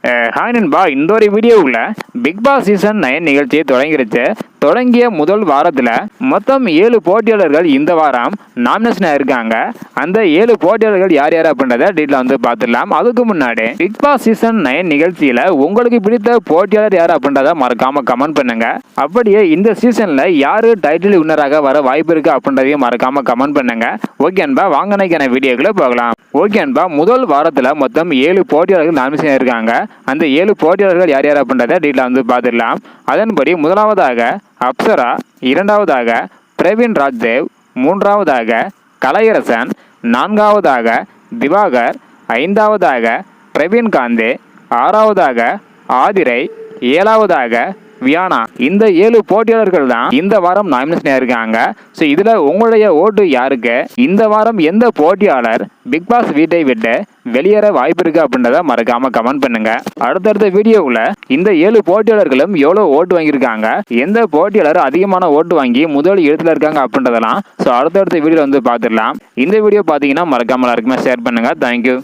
Hi நண்பா, இந்த ஒரு வீடியோவில் பிக் பாஸ் சீசன் 9 நிகழ்ச்சி தொடங்கிருச்சு. தொடங்கிய முதல் வாரத்தில் மொத்தம் 7 போட்டியாளர்கள் இந்த வாரம் நாமினேஷன் ஆயிருக்காங்க. அந்த 7 போட்டியாளர்கள் யார் யார் அப்படின்றத டீட்டெயில் வந்து பார்த்துடலாம். அதுக்கு முன்னாடி பிக் பாஸ் சீசன் 9 நிகழ்ச்சியில் உங்களுக்கு பிடித்த போட்டியாளர் யார் அப்படின்றத மறக்காம கமெண்ட் பண்ணுங்க. அப்படியே இந்த சீசன்ல யாரு டைட்டில் வின்னராக வர வாய்ப்பு இருக்கு அப்படின்றதையும் மறக்காம கமெண்ட் பண்ணுங்க. ஓகே அன்பா, வாங்கினைக்கான வீடியோக்குள்ள போகலாம். ஓகே அன்பா, முதல் வாரத்தில் மொத்தம் 7 போட்டியாளர்கள் நாமினேஷன் ஆயிருக்காங்க. அந்த 7 போட்டியாளர்கள் யார் யார் அப்படின்றத டீட்டெயில் வந்து பார்த்துடலாம். அதன்படி முதலாவதாக அப்சரா, இரண்டாவதாக பிரவீன் ராஜ்தேவ், மூன்றாவதாக கலையரசன், நான்காவதாக திவாகர், ஐந்தாவதாக பிரவீன் காந்தே, ஆறாவதாக ஆதிரை, ஏழாவதாக வியானா. இந்த 7 போட்டியாளர்கள் தான் இந்த வாரம் நாமினேஷன் ஆயிருக்காங்க. ஸோ இதில் உங்களுடைய ஓட்டு யாருக்கு? இந்த வாரம் எந்த போட்டியாளர் பிக் பாஸ் வீட்டை விட்டு வெளியேற வாய்ப்பு இருக்கு அப்படின்றத மறக்காம கமெண்ட் பண்ணுங்க. அடுத்தடுத்த வீடியோவில் இந்த 7 போட்டியாளர்களும் எவ்வளோ ஓட்டு வாங்கியிருக்காங்க, எந்த போட்டியாளர் அதிகமான ஓட்டு வாங்கி முதல் இடத்துல இருக்காங்க அப்படின்றதெல்லாம் ஸோ அடுத்தடுத்த வீடியோ வந்து பார்த்துடலாம். இந்த வீடியோ பார்த்தீங்கன்னா மறக்காம எல்லாருக்குமே ஷேர் பண்ணுங்க. தேங்க்யூ.